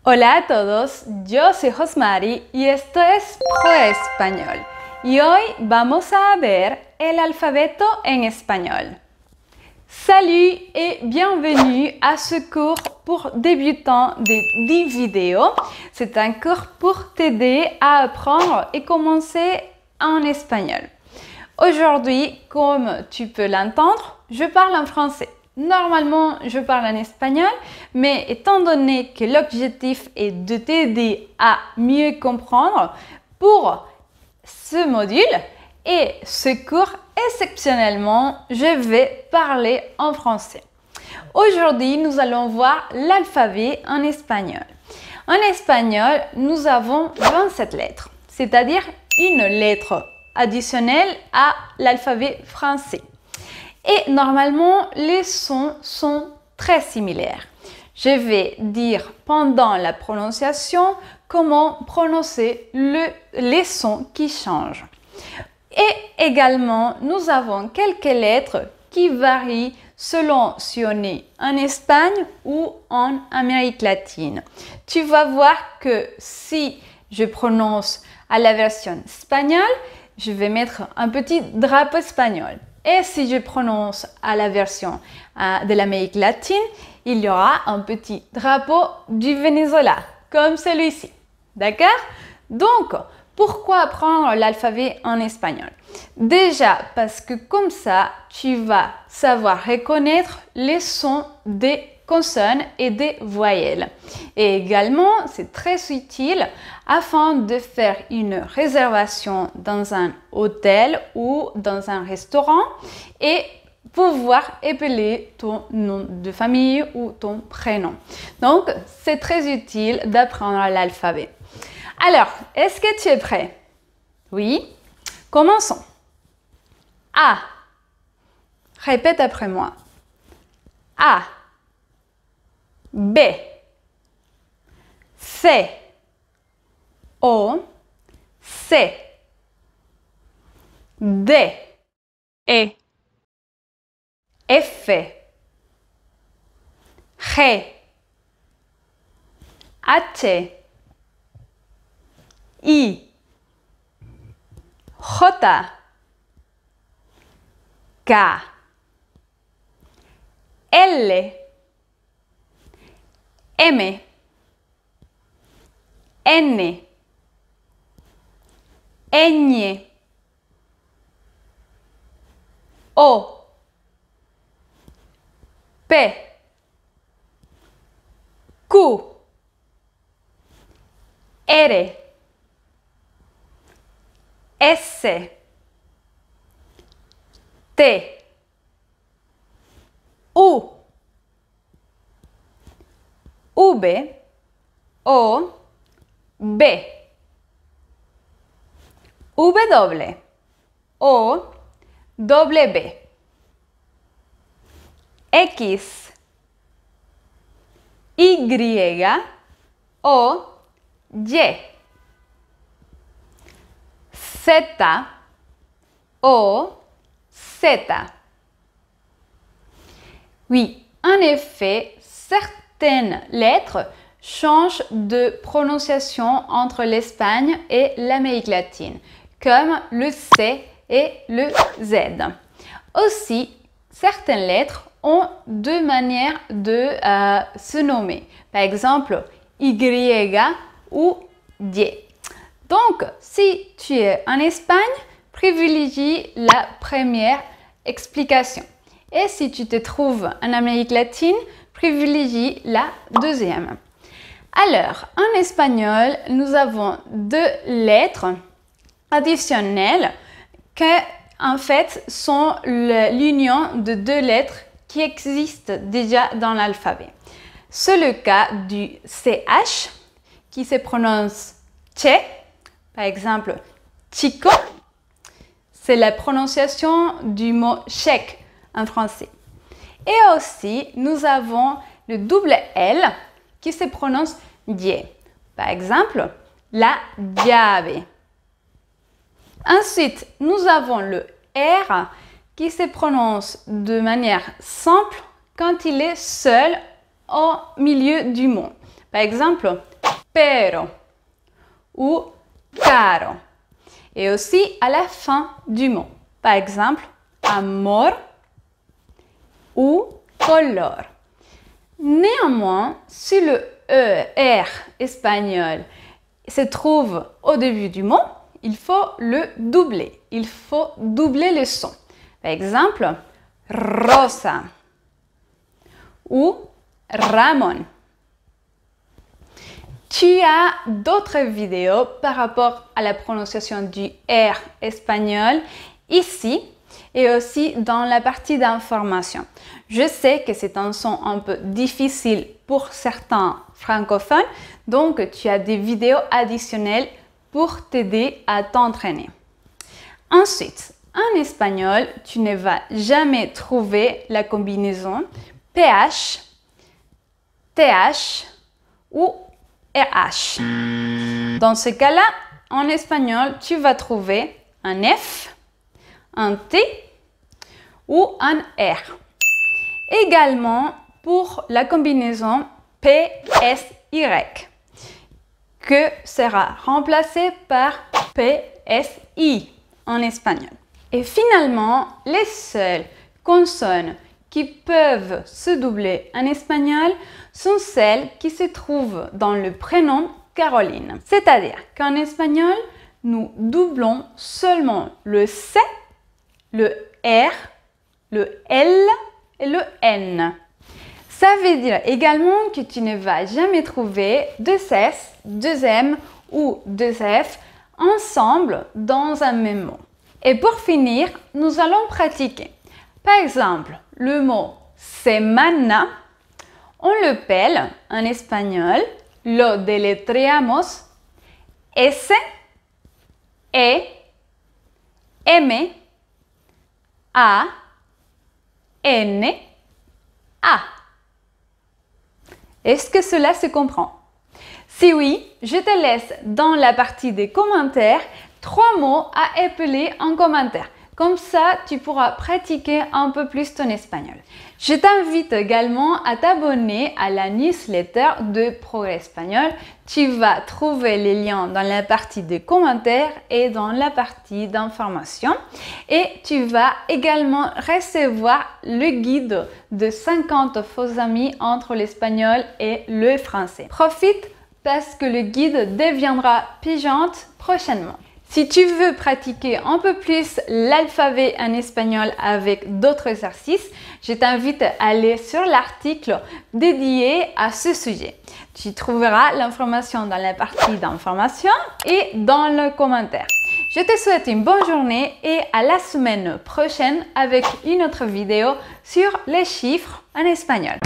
Hola a todos, yo soy Josmari y esto es Pro Español. Y hoy vamos a ver el alfabeto en espagnol. Salut et bienvenue à ce cours pour débutants de 10 vidéos. C'est un cours pour t'aider à apprendre et commencer en espagnol. Aujourd'hui, comme tu peux l'entendre, je parle en français. Normalement, je parle en espagnol, mais étant donné que l'objectif est de t'aider à mieux comprendre pour ce module et ce cours, exceptionnellement, je vais parler en français. Aujourd'hui, nous allons voir l'alphabet en espagnol. En espagnol, nous avons 27 lettres, c'est-à-dire une lettre additionnelle à l'alphabet français. Et normalement, les sons sont très similaires. Je vais dire pendant la prononciation comment prononcer les sons qui changent. Et également, nous avons quelques lettres qui varient selon si on est en Espagne ou en Amérique latine. Tu vas voir que si je prononce à la version espagnole, je vais mettre un petit drapeau espagnol. Et si je prononce à la version de l'Amérique latine, il y aura un petit drapeau du Venezuela, comme celui-ci. D'accord? Donc, pourquoi apprendre l'alphabet en espagnol? Déjà parce que comme ça, tu vas savoir reconnaître les sons des consonnes et des voyelles. Et également, c'est très utile afin de faire une réservation dans un hôtel ou dans un restaurant et pouvoir épeler ton nom de famille ou ton prénom. Donc, c'est très utile d'apprendre l'alphabet. Alors, est-ce que tu es prêt? Oui? Commençons. A. Répète après moi. A. B. C. O. C. D. E. F. G. H. I. J. K. L. M. N. Ñ. O. P. Q. R. S. T. U. V. O. B. W. O. W. X. Y. O. Y. Z. O. Z. Oui, en effet, certaines lettres changent de prononciation entre l'Espagne et l'Amérique latine, comme le C et le Z. Aussi, certaines lettres ont deux manières de se nommer. Par exemple, Y ou Y. Donc, si tu es en Espagne, privilégie la première explication. Et si tu te trouves en Amérique latine, privilégie la deuxième. Alors, en espagnol, nous avons deux lettres additionnelles qui, en fait, sont l'union de deux lettres qui existent déjà dans l'alphabet. C'est le cas du CH qui se prononce che, par exemple chico. C'est la prononciation du mot chèque en français. Et aussi, nous avons le double L qui se prononce die. Par exemple, la llave. Ensuite, nous avons le R qui se prononce de manière simple quand il est seul au milieu du mot. Par exemple, pero ou caro. Et aussi à la fin du mot. Par exemple, amor ou color. Néanmoins, si le ER espagnol se trouve au début du mot, il faut le doubler. Il faut doubler le son. Par exemple, rosa ou Ramon. Tu as d'autres vidéos par rapport à la prononciation du R espagnol ici et aussi dans la partie d'information. Je sais que c'est un son un peu difficile pour certains francophones, donc tu as des vidéos additionnelles pour t'aider à t'entraîner. Ensuite, en espagnol, tu ne vas jamais trouver la combinaison PH, TH ou RH. Dans ce cas-là, en espagnol, tu vas trouver un F, un T ou un R. Également pour la combinaison PSY, que sera remplacée par PSI en espagnol. Et finalement, les seules consonnes qui peuvent se doubler en espagnol sont celles qui se trouvent dans le prénom Caroline. C'est-à-dire qu'en espagnol, nous doublons seulement le C, le R, le L et le N. Ça veut dire également que tu ne vas jamais trouver deux S, deux M ou deux F ensemble dans un même mot. Et pour finir, nous allons pratiquer. Par exemple, le mot semana, on l'appelle en espagnol, lo deletreamos S, E, M, A, N, A. Est-ce que cela se comprend? Si oui, je te laisse dans la partie des commentaires 3 mots à épeler en commentaire. Comme ça, tu pourras pratiquer un peu plus ton espagnol. Je t'invite également à t'abonner à la newsletter de Progrès Espagnol. Tu vas trouver les liens dans la partie des commentaires et dans la partie d'information. Et tu vas également recevoir le guide de 50 faux amis entre l'espagnol et le français. Profite parce que le guide deviendra payante prochainement. Si tu veux pratiquer un peu plus l'alphabet en espagnol avec d'autres exercices, je t'invite à aller sur l'article dédié à ce sujet. Tu trouveras l'information dans la partie d'information et dans le commentaire. Je te souhaite une bonne journée et à la semaine prochaine avec une autre vidéo sur les chiffres en espagnol.